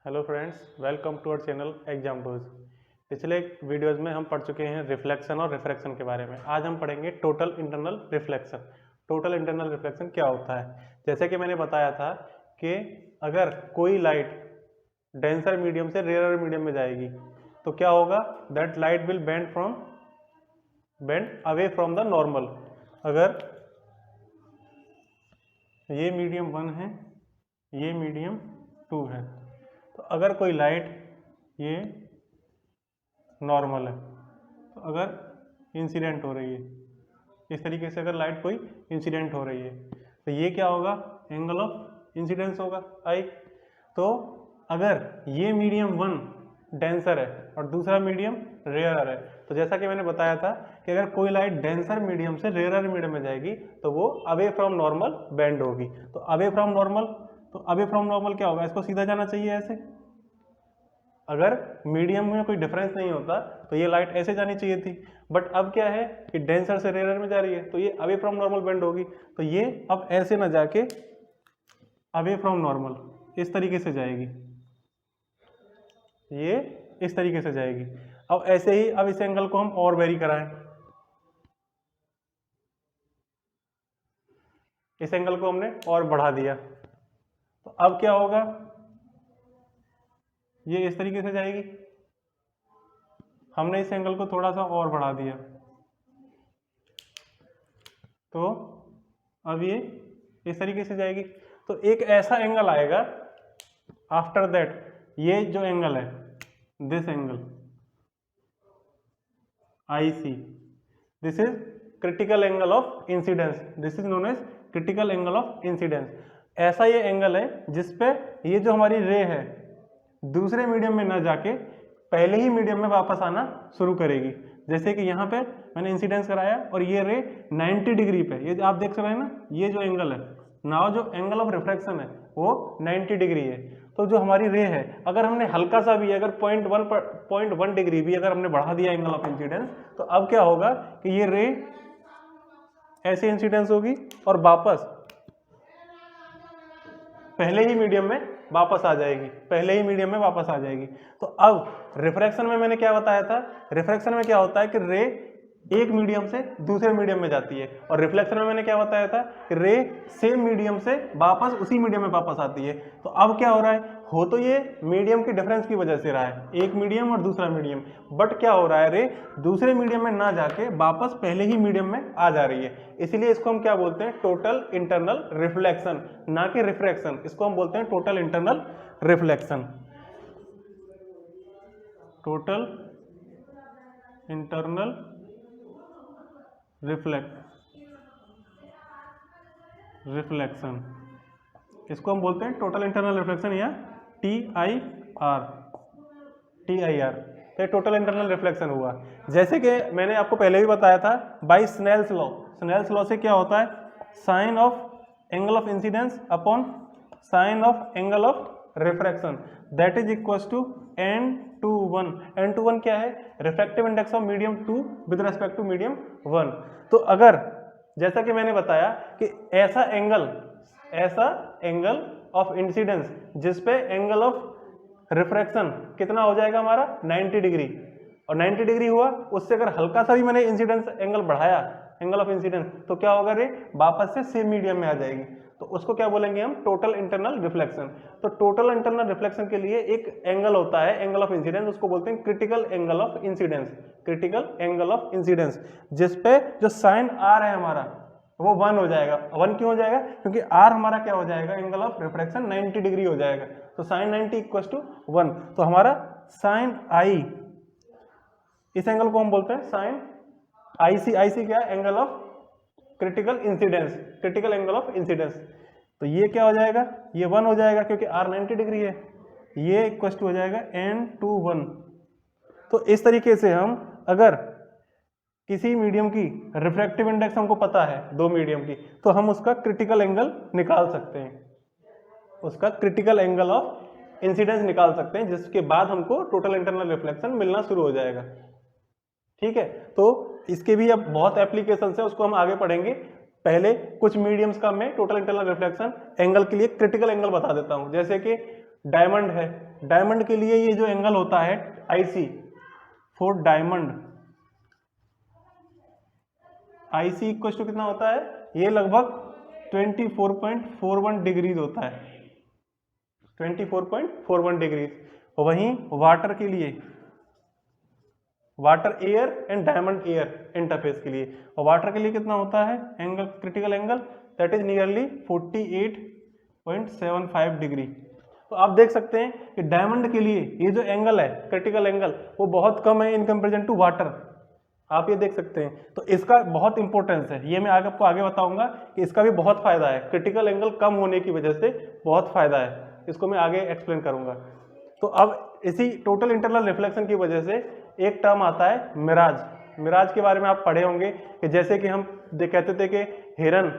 Hello friends, welcome to our channel exam tools. पिछले videos में हम पढ़ चुके हैं रिफ्लेक्शन और रिफ्रैक्शन के बारे में। आज हम पढ़ेंगे total internal reflection. Total internal reflection क्या होता है? जैसे कि मैंने बताया था कि अगर कोई लाइट डेंसर मीडियम से रेयर मीडियम में जाएगी तो क्या होगा? That light will bend away from the normal. अगर ये मीडियम 1 है, ये मीडियम 2 है, तो अगर कोई लाइट ये नॉर्मल है तो अगर इंसिडेंट हो रही है, इस तरीके से अगर लाइट कोई इंसिडेंट हो रही है तो ये क्या होगा? एंगल ऑफ इंसिडेंस होगा आई। तो अगर ये मीडियम 1 डेंसर है और दूसरा मीडियम रेयर है, तो जैसा कि मैंने बताया था कि अगर कोई लाइट डेंसर मीडियम से रेयर मीडियम में जाएगी तो वो अवे फ्रॉम नॉर्मल बेंड होगी। तो अवे फ्रॉम नॉर्मल क्या होगा? इसको सीधा जाना चाहिए ऐसे। अगर मीडियम में कोई डिफरेंस नहीं होता तो ये लाइट ऐसे जानी चाहिए थी, बट अब क्या है कि डेंसर से रेयर में जा रही है तो ये अवे फ्रॉम नॉर्मल बेंड होगी। तो ये अब ऐसे ना जाके अवे फ्रॉम नॉर्मल इस तरीके से जाएगी, ये इस तरीके से जाएगी। अब ऐसे ही अब इस एंगल को हम और वेरी कराएं, इस एंगल को हमने और बढ़ा दिया तो अब क्या होगा? ये इस तरीके से जाएगी। हमने इस एंगल को थोड़ा सा और बढ़ा दिया तो अब ये इस तरीके से जाएगी। तो एक ऐसा एंगल आएगा आफ्टर दैट, ये जो एंगल है, this angle IC, this is critical angle of incidence, this is known as critical angle of incidence. ऐसा ये एंगल है जिसपे ये जो हमारी रे है दूसरे मीडियम में ना जाके पहले ही मीडियम में वापस आना शुरू करेगी। जैसे कि यहाँ पे मैंने इंसिडेंस कराया और ये रे 90 डिग्री पे, ये आप देख रहे हैं ना, ये जो एंगल है नाउ, जो एंगल ऑफ रिफ्रैक्शन है वो 90 डिग्री है। तो जो हमारी रे है, अगर हमने हल्का सा भी, अगर 0.1 डिग्री भी अगर हमने बढ़ा दिया एंगल ऑफ इंसिडेंस, तो अब क्या होगा कि ये रे ऐसे इंसिडेंस होगी और वापस पहले ही मीडियम में वापस आ जाएगी, पहले ही मीडियम में वापस आ जाएगी। तो अब रिफ्रैक्शन में मैंने क्या बताया था? रिफ्रैक्शन में क्या होता है कि रे एक मीडियम से दूसरे मीडियम में जाती है, और रिफ्लेक्शन में मैंने क्या बताया था कि रे सेम मीडियम से वापस उसी मीडियम में वापस आती है। तो अब क्या हो रहा है? हो तो ये मीडियम की डिफरेंस की वजह से रहा है, एक मीडियम और दूसरा मीडियम, बट क्या हो रहा है? रे दूसरे मीडियम में ना जाके वापस पहले ही मीडियम में आ जा रही है। इसीलिए इसको हम क्या बोलते हैं? टोटल इंटरनल रिफ्लेक्शन, ना कि रिफ्रैक्शन। इसको हम बोलते हैं total internal reflection. Total internal reflection, इसको हम बोलते हैं टोटल इंटरनल रिफ्लेक्शन या TIR। तो ये टोटल इंटरनल रिफ्लेक्शन हुआ। जैसे कि मैंने आपको पहले भी बताया था by Snell's law. Snell's law से क्या होता है? Sine of angle of incidence upon sine of angle of refraction, that is equal to N/1। N/1 क्या है? Refractive index of medium 2 with respect to medium 1। तो अगर जैसा कि मैंने बताया कि ऐसा एंगल ऑफ इंसिडेंस जिसपे एंगल ऑफ रिफ्रैक्शन कितना हो जाएगा हमारा? 90 डिग्री, और 90 डिग्री हुआ, उससे अगर हल्का सा भी मैंने इंसिडेंस एंगल बढ़ाया, एंगल ऑफ इंसिडेंस, तो क्या होगा? रे वापस से सेम मीडियम में आ जाएगी। तो उसको क्या बोलेंगे हम? Total internal reflection. तो टोटल इंटरनल रिफ्लेक्शन के लिए एक एंगल होता है, एंगल ऑफ इंसिडेंस, उसको बोलते हैं critical angle of incidence. Critical angle of incidence जिसपे जो साइन R है हमारा वो 1 हो जाएगा। 1 क्यों हो जाएगा? क्योंकि R हमारा क्या हो जाएगा? एंगल ऑफ रिफ्रैक्शन 90 डिग्री हो जाएगा। तो साइन 90 इक्वल टू 1। तो हमारा साइन I, इस एंगल को हम बोलते हैं साइन IC क्या है? Angle of critical incidence, critical angle of incidence. तो ये क्या हो जाएगा? ये 1 हो जाएगा क्योंकि R 90 डिग्री है। ये इक्वल टू हो जाएगा N/1। तो इस तरीके से हम अगर किसी मीडियम की रिफ्रैक्टिव इंडेक्स हमको पता है, दो मीडियम की, तो हम उसका क्रिटिकल एंगल निकाल सकते हैं, उसका क्रिटिकल एंगल ऑफ इंसिडेंस निकाल सकते हैं, जिसके बाद हमको टोटल इंटरनल रिफ्लेक्शन मिलना शुरू हो जाएगा। ठीक है, तो इसके भी अब बहुत एप्लीकेशंस है, उसको हम आगे पढ़ेंगे। पहले कुछ मीडियम्स का मैं टोटल इंटरनल रिफ्लेक्शन एंगल के लिए क्रिटिकल एंगल बता देता हूं, जैसे कि डायमंड है, डायमंड के लिए ये जो एंगल होता है IC for diamond, IC equal to कितना होता है, ये लगभग 24.41 डिग्रीज होता है, 24.41 डिग्रीज। वहीं वाटर के लिए, water air and diamond air interface के लिए, और वाटर के लिए कितना होता है angle, critical angle, that is nearly 48.75 degree. तो आप देख सकते हैं कि डायमंड के लिए ये जो एंगल है क्रिटिकल एंगल वो बहुत कम है इन कंपेरिजन टू वाटर, आप ये देख सकते हैं। तो इसका बहुत इंपॉर्टेंस है, ये मैं आपको आगे बताऊंगा कि इसका भी बहुत फायदा है, क्रिटिकल एंगल कम होने की वजह से बहुत फायदा है, इसको मैं आगे एक्सप्लेन करूंगा। तो अब इसी टोटल इंटरनल रिफ्लेक्शन की वजह से एक टर्म आता है मिराज। मिराज के बारे में आप पढ़े होंगे कि जैसे कि हम कहते थे कि हिरन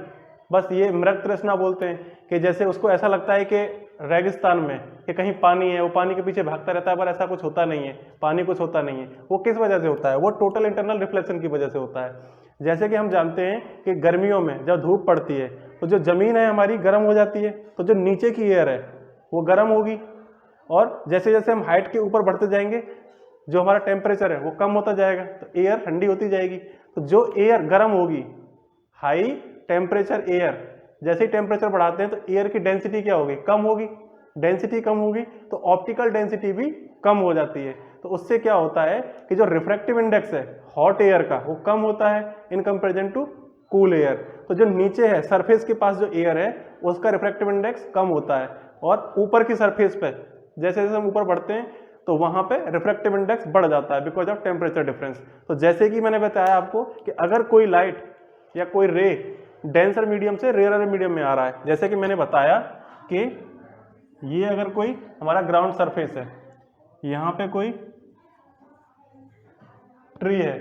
बस ये मृग तृष्णा बोलते हैं, कि जैसे उसको ऐसा लगता है कि रेगिस्तान में कि कहीं पानी है, वो पानी के पीछे भागता रहता है, पर ऐसा कुछ होता नहीं है, पानी कुछ होता नहीं है। वो किस वजह से होता है, वो टोटल इंटरनल रिफ्लेक्शन की वजह से होता है। जैसे कि हम जानते हैं कि गर्मियों में जब धूप पड़ती है तो जो जमीन है हमारी गर्म हो जाती है, तो जो नीचे की एयर है वो गर्म होगी, और जैसे जैसे हम हाइट के ऊपर बढ़ते जाएंगे जो हमारा टेम्परेचर है वो कम होता जाएगा, तो एयर ठंडी होती जाएगी। तो जो एयर गर्म होगी, हाई टेम्परेचर एयर, जैसे ही टेम्परेचर बढ़ाते हैं तो एयर की डेंसिटी क्या होगी, कम होगी, डेंसिटी कम होगी तो ऑप्टिकल डेंसिटी भी कम हो जाती है। तो उससे क्या होता है कि जो रिफ्रैक्टिव इंडेक्स है हॉट एयर का वो कम होता है in comparison to cool air. तो जो नीचे है सरफेस के पास जो एयर है उसका रिफ्रैक्टिव इंडेक्स कम होता है, और ऊपर की सरफेस पे जैसे जैसे हम ऊपर बढ़ते हैं तो वहां पे रिफ्रैक्टिव इंडेक्स बढ़ जाता है बिकॉज ऑफ टेम्परेचर डिफरेंस। तो जैसे कि मैंने बताया आपको कि अगर कोई लाइट या कोई रे डेंसर मीडियम से रेयर मीडियम में आ रहा है, जैसे कि मैंने बताया कि ये अगर कोई हमारा ग्राउंड सरफेस है, यहाँ पे कोई ट्री है,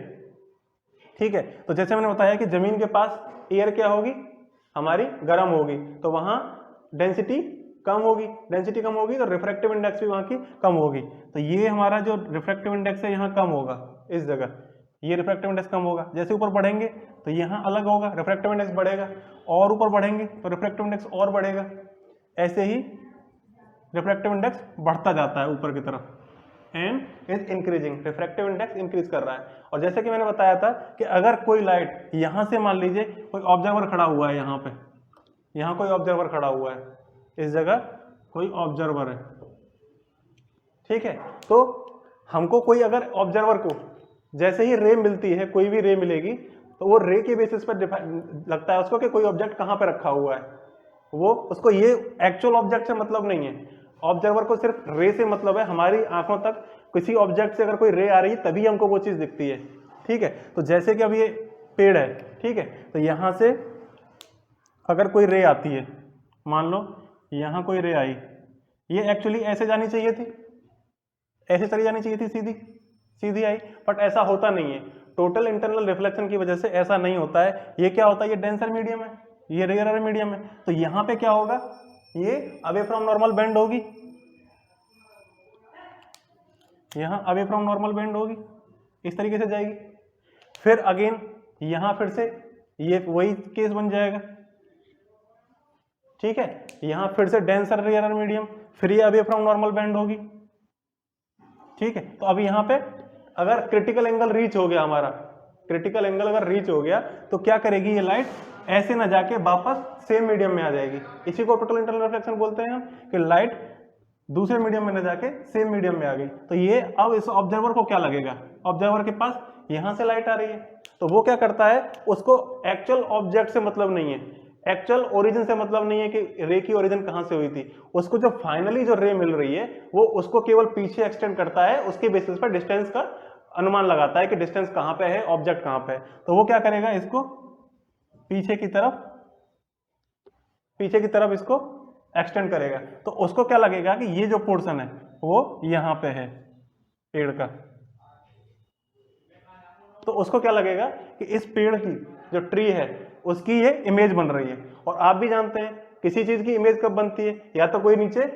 ठीक है, तो जैसे मैंने बताया कि जमीन के पास एयर क्या होगी, हमारी गर्म होगी, तो वहां डेंसिटी कम होगी, डेंसिटी कम होगी तो रिफ्रैक्टिव इंडेक्स भी वहां की कम होगी। तो ये हमारा जो रिफ्रैक्टिव इंडेक्स है यहाँ कम होगा, इस जगह ये रिफ्रैक्टिव इंडेक्स कम होगा। जैसे ऊपर बढ़ेंगे तो यहाँ अलग होगा, रिफ्रैक्टिव इंडेक्स बढ़ेगा, और ऊपर बढ़ेंगे तो रिफ्रैक्टिव इंडेक्स और बढ़ेगा। ऐसे ही रिफ्रैक्टिव इंडेक्स बढ़ता जाता है ऊपर की तरफ, and is increasing, refractive index increase कर रहा है। और जैसे कि मैंने बताया था कि अगर कोई लाइट यहां से, मान लीजिए कोई ऑब्जर्वर खड़ा हुआ है, यहाँ पे यहाँ कोई ऑब्जर्वर खड़ा हुआ है, इस जगह कोई ऑब्जर्वर है, ठीक है, तो हमको कोई अगर ऑब्जर्वर को जैसे ही रे मिलती है, कोई भी रे मिलेगी, तो वो रे के बेसिस पर लगता है उसको कि कोई ऑब्जेक्ट कहाँ पे रखा हुआ है। वो उसको ये एक्चुअल ऑब्जेक्ट से मतलब नहीं है, ऑब्जर्वर को सिर्फ रे से मतलब है। हमारी आंखों तक किसी ऑब्जेक्ट से अगर कोई रे आ रही है तभी हमको वो चीज दिखती है, ठीक है। तो जैसे कि अब ये पेड़ है, ठीक है, तो यहां से अगर कोई रे आती है, मान लो यहां कोई रे आई, ये एक्चुअली ऐसे जानी चाहिए थी, ऐसे चली जानी चाहिए थी, सीधी सीधी आई, बट ऐसा होता नहीं है। टोटल इंटरनल रिफ्लेक्शन की वजह से ऐसा नहीं होता है। ये क्या होता है, ये डेंसर मीडियम है, ये रेयर मीडियम है, तो यहां पे क्या होगा, ये अवे फ्रॉम नॉर्मल बेंड होगी, यहां अवे फ्रॉम नॉर्मल बेंड होगी, इस तरीके से जाएगी। फिर अगेन यहां फिर से ये वही केस बन जाएगा, ठीक है, यहां फिर से डेंसर रेयर मीडियम, फिर ये अवे फ्रॉम नॉर्मल बेंड होगी, ठीक है। तो अब यहां पे अगर क्रिटिकल एंगल रीच हो गया, हमारा क्रिटिकल एंगल अगर रीच हो गया तो क्या करेगी ये लाइट, ऐसे ना जाके वापस सेम मीडियम में आ जाएगी। इसी को टोटल इंटरनल रिफ्लेक्शन बोलते हैं हम, कि लाइट दूसरे मीडियम में ना जाके सेम मीडियम में आ गई। तो ये अब इस ऑब्जर्वर को क्या लगेगा, ऑब्जर्वर के पास यहां से लाइट आ रही है, तो वो क्या करता है, उसको एक्चुअल ऑब्जेक्ट से मतलब नहीं है, एक्चुअल ओरिजिन से मतलब नहीं है कि रे की ओरिजिन कहां से हुई थी। उसको जो फाइनली जो रे मिल रही है वो उसको केवल पीछे एक्सटेंड करता है, उसके बेसिस पर डिस्टेंस का अनुमान लगाता है कि डिस्टेंस कहां पे है, ऑब्जेक्ट कहां पे है। तो वो क्या करेगा, इसको पीछे की तरफ इसको एक्सटेंड करेगा, तो उसको क्या लगेगा कि ये जो पोर्शन है वो यहां पे है पेड़ का, तो उसको क्या लगेगा कि इस पेड़ की जो ट्री है उसकी ये इमेज बन रही है। और आप भी जानते हैं किसी चीज की इमेज कब बनती है, या तो कोई नीचे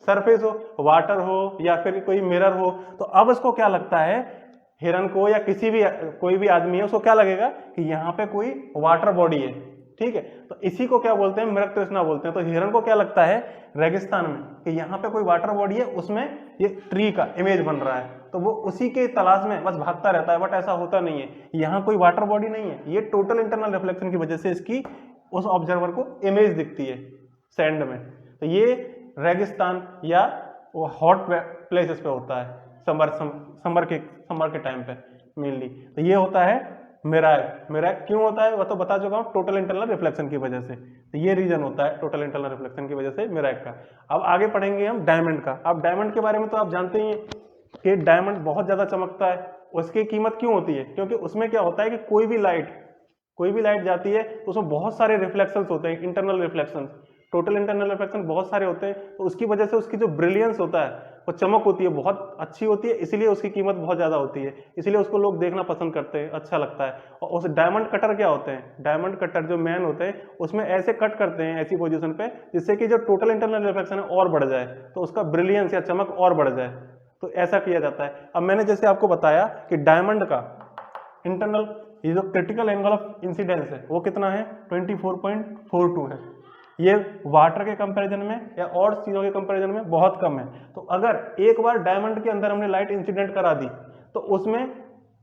सरफेस हो, वाटर हो, या फिर कोई मिरर हो। तो अब इसको क्या लगता है, हिरन को या किसी भी कोई भी आदमी है उसको क्या लगेगा कि यहाँ पे कोई वाटर बॉडी है, ठीक है। तो इसी को क्या बोलते हैं, मृग तृष्णा बोलते हैं। तो हिरण को क्या लगता है रेगिस्तान में कि यहाँ पे कोई वाटर बॉडी है, उसमें ये ट्री का इमेज बन रहा है, तो वो उसी के तलाश में बस भागता रहता है। बट ऐसा होता नहीं है, यहाँ कोई वाटर बॉडी नहीं है, ये टोटल इंटरनल रिफ्लेक्शन की वजह से इसकी उस ऑब्जर्वर को इमेज दिखती है सैंड में। तो ये रेगिस्तान या वो हॉट प्लेसेस पे होता है समर के टाइम पे मेनली। तो ये होता है मिरैग। मिरैग क्यों होता है वो तो बता चुका हूँ, टोटल इंटरनल रिफ्लेक्शन की वजह से। तो ये रीजन होता है टोटल इंटरनल रिफ्लेक्शन की वजह से मिरैग का। अब आगे पढ़ेंगे हम डायमंड का। अब डायमंड के बारे में तो आप जानते ही हैं कि डायमंड बहुत ज्यादा चमकता है। उसकी कीमत क्यों होती है, क्योंकि उसमें क्या होता है कि कोई भी लाइट जाती है तो उसमें बहुत सारे रिफ्लेक्शंस होते हैं, internal reflections. Total internal reflection बहुत सारे होते हैं, तो उसकी वजह से उसकी जो ब्रिलियंस होता है, वो चमक होती है, बहुत अच्छी होती है, इसीलिए उसकी कीमत बहुत ज्यादा होती है, इसीलिए उसको लोग देखना पसंद करते हैं, अच्छा लगता है। और उस डायमंड कटर क्या होते हैं, डायमंड कटर जो मैन होते हैं उसमें ऐसे कट करते हैं ऐसी पोजीशन पे जिससे कि जो टोटल इंटरनल रिफ्लेक्शन है और बढ़ जाए, तो उसका ब्रिलियंस या चमक और बढ़ जाए। तो ऐसा किया जाता है। अब मैंने जैसे आपको बताया कि डायमंड का इंटरनल ये जो क्रिटिकल एंगल ऑफ इंसिडेंस है वो कितना है, 24.42 है। ये वाटर के कंपैरिजन में या और चीजों के कंपैरिजन में बहुत कम है। तो अगर एक बार डायमंड के अंदर हमने लाइट इंसिडेंट करा दी तो उसमें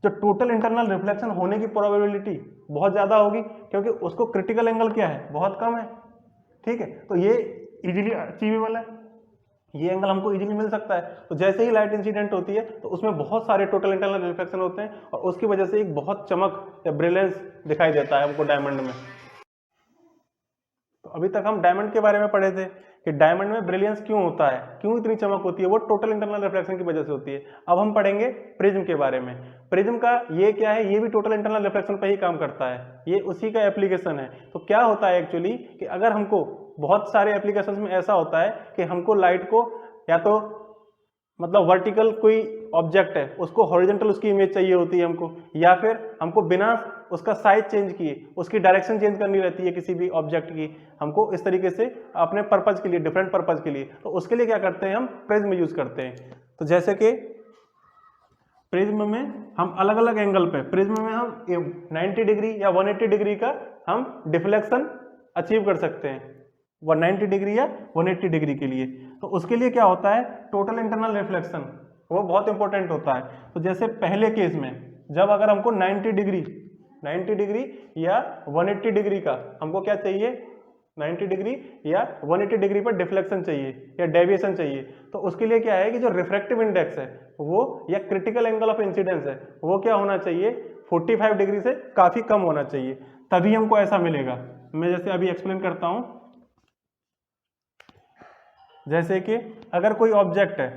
जो टोटल इंटरनल रिफ्लेक्शन होने की प्रोबेबिलिटी बहुत ज्यादा होगी, क्योंकि उसको क्रिटिकल एंगल क्या है, बहुत कम है। ठीक है, तो ये इजीली अचीवेबल है, ये एंगल हमको इजीली मिल सकता है। तो जैसे ही लाइट इंसिडेंट होती है तो उसमें बहुत सारे टोटल इंटरनल रिफ्लेक्शन होते हैं और उसकी वजह से एक बहुत चमक या ब्रिलियंस दिखाई देता है हमको डायमंड में। तो अभी तक हम डायमंड के बारे में पढ़े थे कि डायमंड में ब्रिलियंस क्यों होता है, क्यों इतनी चमक होती है, वो टोटल इंटरनल रिफ्लेक्शन की वजह से होती है। अब हम पढ़ेंगे प्रिज्म के बारे में। प्रिज्म का ये क्या है, ये भी टोटल इंटरनल रिफ्लेक्शन पे ही काम करता है, ये उसी का एप्लीकेशन है। तो क्या होता है एक्चुअली कि अगर हमको बहुत सारे एप्लीकेशंस में ऐसा होता है कि हमको लाइट को या तो मतलब वर्टिकल कोई ऑब्जेक्ट है उसको हॉरिजॉन्टल उसकी इमेज चाहिए होती है हमको, या फिर हमको बिना उसका साइज चेंज किए उसकी डायरेक्शन चेंज करनी रहती है किसी भी ऑब्जेक्ट की, हमको इस तरीके से अपने पर्पज के लिए, डिफरेंट पर्पज के लिए। तो उसके लिए क्या करते हैं, हम प्रिज्म यूज करते हैं। तो जैसे कि प्रिज्म में हम अलग अलग एंगल पे, प्रिज्म में हम 90 डिग्री या 180 डिग्री का हम डिफ्लेक्शन अचीव कर सकते हैं, 190 डिग्री या 180 डिग्री के लिए। तो उसके लिए क्या होता है, टोटल इंटरनल रिफ्लेक्शन, वो बहुत इंपॉर्टेंट होता है। तो जैसे पहले केस में जब अगर हमको 90 डिग्री या 180 डिग्री का हमको क्या चाहिए, 90 डिग्री या 180 डिग्री पर डिफ्लेक्शन चाहिए या डेविएशन चाहिए, तो उसके लिए क्या है कि जो रिफ्रैक्टिव इंडेक्स है वो या क्रिटिकल एंगल ऑफ इंसिडेंस है वो क्या होना चाहिए, 45 डिग्री से काफी कम होना चाहिए, तभी हमको ऐसा मिलेगा। मैं जैसे अभी एक्सप्लेन करता हूं। जैसे कि अगर कोई ऑब्जेक्ट है,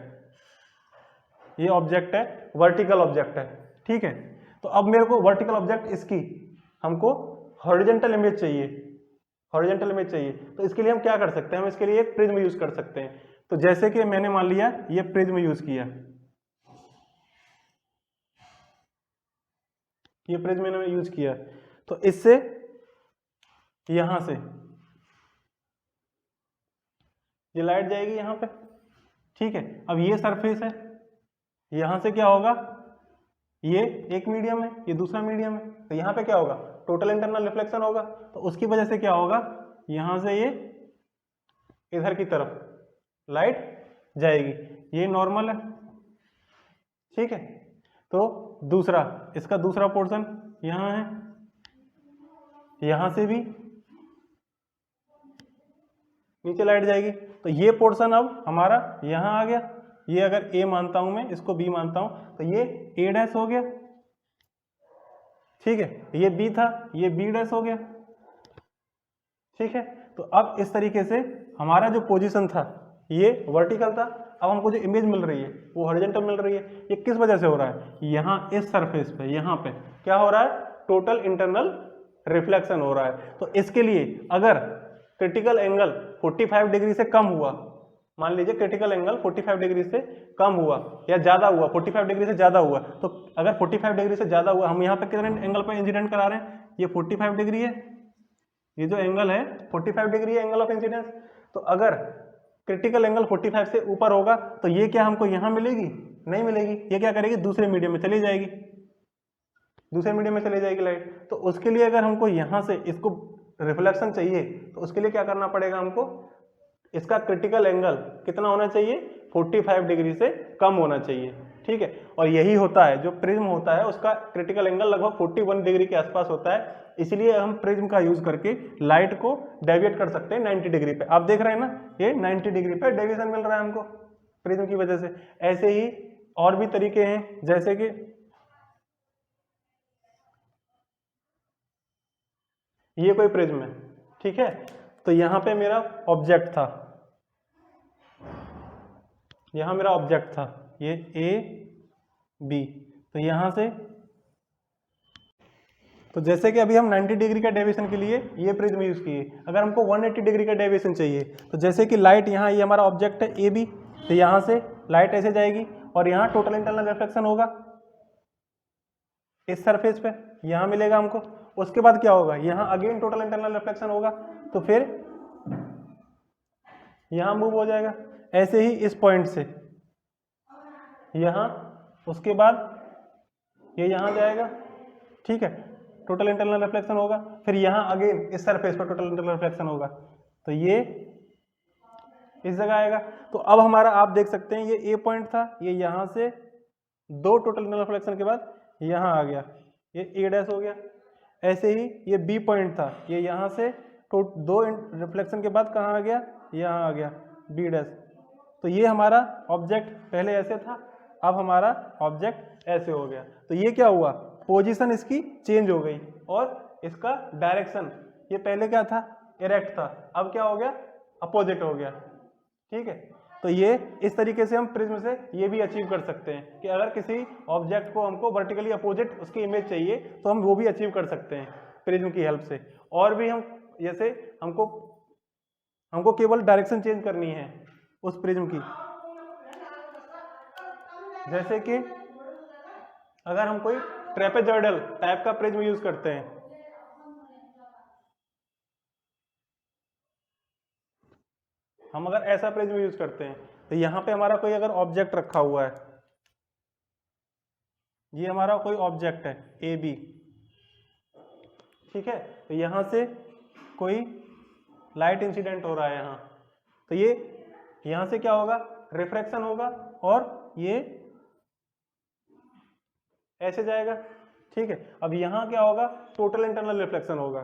ये ऑब्जेक्ट है, वर्टिकल ऑब्जेक्ट है, ठीक है, तो अब मेरे को वर्टिकल ऑब्जेक्ट इसकी हमको हॉरिजॉन्टल इमेज चाहिए, हॉरिजॉन्टल इमेज चाहिए। तो इसके लिए हम क्या कर सकते हैं, हम इसके लिए एक प्रिज्म यूज कर सकते हैं। तो जैसे कि मैंने मान लिया ये प्रिज्म यूज किया, ये प्रिज्म मैंने यूज किया, तो इससे यहां से ये लाइट जाएगी यहां पे, ठीक है। अब ये सरफेस है, यहां से क्या होगा, ये एक मीडियम है, ये दूसरा मीडियम है, तो यहाँ पे क्या होगा, टोटल इंटरनल रिफ्लेक्शन होगा। तो उसकी वजह से क्या होगा, यहां से ये इधर की तरफ लाइट जाएगी, ये नॉर्मल है, ठीक है। तो दूसरा, इसका दूसरा पोर्शन यहां है, यहां से भी नीचे लाइट जाएगी। तो ये पोर्शन अब हमारा यहां आ गया, ये अगर A मानता हूं मैं, इसको B मानता हूं, तो ये A डैश हो गया, ठीक है, ये B था, ये B डैश हो गया, ठीक है। तो अब इस तरीके से हमारा जो पोजीशन था ये वर्टिकल था, अब हमको जो इमेज मिल रही है वो हॉरिजॉन्टल मिल रही है। ये किस वजह से हो रहा है, यहाँ इस सरफेस पे, यहाँ पे क्या हो रहा है, टोटल इंटरनल रिफ्लेक्शन हो रहा है। तो इसके लिए अगर क्रिटिकल एंगल 45 डिग्री से कम हुआ, मान लीजिए क्रिटिकल एंगल 45 डिग्री से कम हुआ या ज्यादा हुआ, 45 डिग्री से ज्यादा हुआ, तो अगर 45 डिग्री से ज्यादा हुआ, हम यहाँ पे कितने एंगल पे इंसिडेंट करा रहे हैं, ये 45 डिग्री है, ये जो एंगल है 45 डिग्री है एंगल ऑफ इंसिडेंस। तो अगर क्रिटिकल एंगल 45 से ऊपर होगा तो ये क्या हमको यहाँ मिलेगी, नहीं मिलेगी, ये क्या करेगी, दूसरे मीडियम में चली जाएगी, दूसरे मीडियम में चली जाएगी लाइट। तो उसके लिए अगर हमको यहाँ से इसको रिफ्लेक्शन चाहिए तो उसके लिए क्या करना पड़ेगा हमको, इसका क्रिटिकल एंगल कितना होना चाहिए, 45 डिग्री से कम होना चाहिए, ठीक है। और यही होता है जो प्रिज्म होता है उसका क्रिटिकल एंगल लगभग 41 डिग्री के आसपास होता है, इसलिए हम प्रिज्म का यूज करके लाइट को डेविएट कर सकते हैं 90 डिग्री पे। आप देख रहे हैं ना, ये 90 डिग्री पे डेविएशन मिल रहा है हमको प्रिज्म की वजह से। ऐसे ही और भी तरीके हैं, जैसे कि ये कोई प्रिज्म है, ठीक है, तो यहां पे मेरा ऑब्जेक्ट था, यहां मेरा ऑब्जेक्ट था, ये ए बी, तो यहां से, तो जैसे कि अभी हम 90 डिग्री का डेविएशन के लिए ये प्रिज्म यूज किए, अगर हमको 180 डिग्री का डेविएशन चाहिए तो जैसे कि लाइट यहाँ, ये हमारा ऑब्जेक्ट है ए बी, तो यहाँ से लाइट ऐसे जाएगी और यहाँ टोटल इंटरनल रिफ्लेक्शन होगा इस सरफेस पे, यहाँ मिलेगा हमको। उसके बाद क्या होगा, यहाँ अगेन टोटल इंटरनल रिफ्लेक्शन होगा, तो फिर यहाँ मूव हो जाएगा ऐसे ही इस पॉइंट से यहाँ, उसके बाद ये यहाँ जाएगा, ठीक है, टोटल इंटरनल रिफ्लेक्शन होगा, फिर यहाँ अगेन इस सरफेस पर टोटल इंटरनल रिफ्लेक्शन होगा, तो ये इस जगह आएगा। तो अब हमारा आप देख सकते हैं ये ए पॉइंट था, ये यहाँ से दो टोटल इंटरनल रिफ्लेक्शन के बाद यहाँ आ गया, ये ए डैश हो गया। ऐसे ही ये बी पॉइंट था, ये यहाँ से दो रिफ्लेक्शन के बाद कहाँ आ गया, यहाँ आ गया बी डैश। तो ये हमारा ऑब्जेक्ट पहले ऐसे था, अब हमारा ऑब्जेक्ट ऐसे हो गया। तो ये क्या हुआ, पोजीशन इसकी चेंज हो गई और इसका डायरेक्शन, ये पहले क्या था, इरेक्ट था, अब क्या हो गया, अपोजिट हो गया, ठीक है। तो ये इस तरीके से हम प्रिज्म से ये भी अचीव कर सकते हैं कि अगर किसी ऑब्जेक्ट को हमको वर्टिकली अपोजिट उसकी इमेज चाहिए तो हम वो भी अचीव कर सकते हैं प्रिज्म की हेल्प से। और भी हम, जैसे हमको केवल डायरेक्शन चेंज करनी है उस प्रिज्म की, जैसे कि अगर हम कोई ट्रेपेजॉइडल टाइप का प्रिज्म यूज करते हैं, हम अगर ऐसा प्रिज्म यूज करते हैं तो यहाँ पे हमारा कोई अगर ऑब्जेक्ट रखा हुआ है, ये हमारा कोई ऑब्जेक्ट है ए बी, ठीक है, तो यहाँ से कोई लाइट इंसिडेंट हो रहा है यहाँ, तो ये यहाँ से क्या होगा, रिफ्रैक्शन होगा और ये ऐसे जाएगा, ठीक है। अब यहाँ क्या होगा, टोटल इंटरनल रिफ्लेक्शन होगा,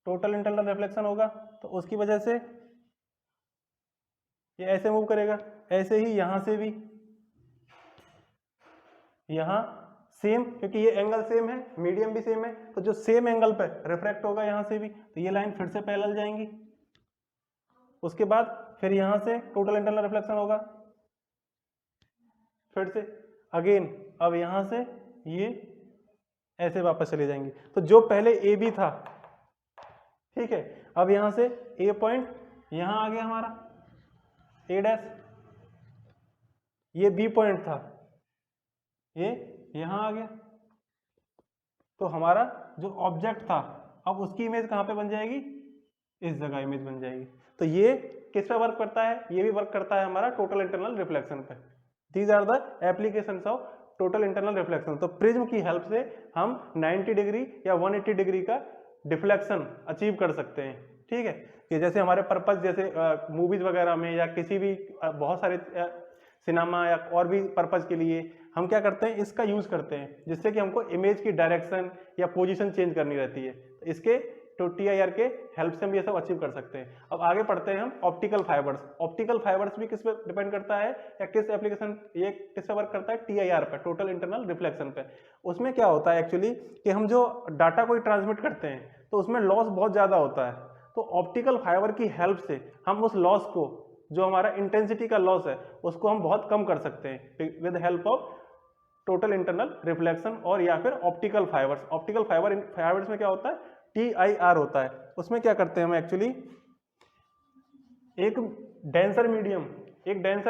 टोटल इंटरनल रिफ्लेक्शन होगा, तो उसकी वजह से ये ऐसे मूव करेगा। ऐसे ही यहाँ से भी, यहाँ सेम, क्योंकि ये एंगल सेम है, मीडियम भी सेम है, तो जो सेम एंगल पे रिफ्रैक्ट होगा यहाँ से भी, तो ये लाइन फिर से पैरेलल जाएंगी। उसके बाद फिर यहाँ से टोटल इंटरनल रिफ्लेक्शन होगा, फिर से अगेन, अब यहाँ से ये ऐसे वापस चले जाएंगे। तो जो पहले ए बी था, ठीक है, अब यहाँ से ए पॉइंट यहाँ आ गया हमारा ए डैश, ये बी पॉइंट था, ये यहाँ आ गया, तो हमारा जो ऑब्जेक्ट था अब उसकी इमेज कहाँ पे बन जाएगी, इस जगह इमेज बन जाएगी। तो ये किस पे वर्क करता है, ये भी वर्क करता है हमारा टोटल इंटरनल रिफ्लेक्शन पे। These are the applications of total internal reflection. तो प्रिज्म की हेल्प से हम 90 डिग्री या 180 डिग्री का डिफ्लेक्शन अचीव कर सकते हैं, ठीक है। कि जैसे हमारे पर्पस, जैसे मूवीज वगैरह में या किसी भी बहुत सारे सिनेमा या और भी पर्पस के लिए हम क्या करते हैं, इसका यूज करते हैं, जिससे कि हमको इमेज की डायरेक्शन या पोजीशन चेंज करनी रहती है। तो इसके TIR के हेल्प से हम ये सब अचीव कर सकते हैं। अब आगे पढ़ते हैं हम ऑप्टिकल फाइबर्स। ऑप्टिकल फाइबर्स भी किस पे डिपेंड करता है या किस एप्लीकेशन, ये किस पे वर्क करता है, TIR पे, टोटल इंटरनल रिफ्लेक्शन पे। उसमें क्या होता है एक्चुअली कि हम जो डाटा कोई ट्रांसमिट करते हैं तो उसमें लॉस बहुत ज़्यादा होता है, तो ऑप्टिकल फाइबर की हेल्प से हम उस लॉस को, जो हमारा इंटेंसिटी का लॉस है, उसको हम बहुत कम कर सकते हैं with help of total internal reflection और या फिर ऑप्टिकल फाइबर्स। ऑप्टिकल फाइबर्स में क्या होता है, TIR होता है। उसमें क्या करते हैं हम एक्चुअली, एक डेंसर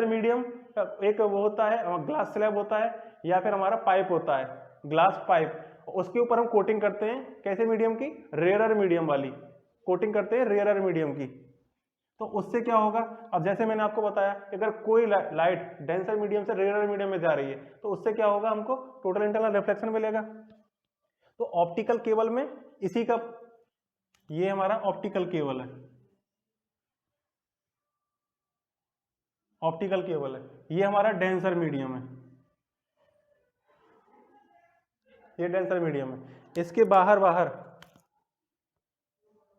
मीडियम, एक वो होता है ग्लास स्लैब होता है या फिर हमारा पाइप होता है, ग्लास पाइप, उसके ऊपर हम कोटिंग करते हैं, कैसे मीडियम की, रेयरर मीडियम वाली कोटिंग करते हैं, रेयरर मीडियम की। तो उससे क्या होगा, अब जैसे मैंने आपको बताया अगर कोई लाइट डेंसर मीडियम से रेयरर मीडियम में जा रही है तो उससे क्या होगा, हमको टोटल इंटरनल रिफ्लेक्शन मिलेगा। तो ऑप्टिकल केबल में इसी का ये हमारा ऑप्टिकल केबल है, ऑप्टिकल केबल है। ये हमारा डेंसर मीडियम है, ये डेंसर मीडियम है। इसके बाहर बाहर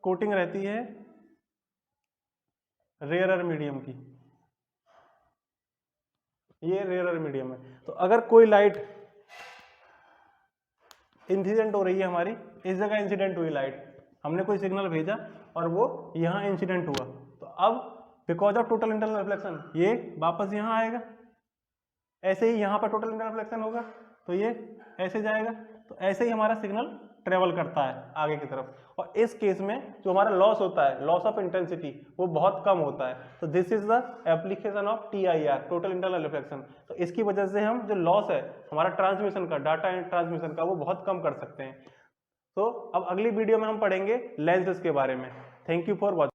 कोटिंग रहती है रेयरर मीडियम की, ये रेयरर मीडियम है। तो अगर कोई लाइट इंसिडेंट हो रही है हमारी, इस जगह इंसिडेंट हुई लाइट, हमने कोई सिग्नल भेजा और वो यहाँ इंसिडेंट हुआ, तो अब because of total internal reflection ये वापस यहाँ आएगा, ऐसे ही यहाँ पर टोटल इंटरनल रिफ्लेक्शन होगा तो ये ऐसे जाएगा। तो ऐसे ही हमारा सिग्नल ट्रेवल करता है आगे की तरफ, और इस केस में जो हमारा लॉस होता है, लॉस ऑफ इंटेंसिटी, वो बहुत कम होता है। तो this is the application of TIR, total internal reflection. तो इसकी वजह से हम जो लॉस है हमारा ट्रांसमिशन का, डाटा एंड ट्रांसमिशन का, वो बहुत कम कर सकते हैं। तो अब अगली वीडियो में हम पढ़ेंगे लेंसेज के बारे में। Thank you for watching.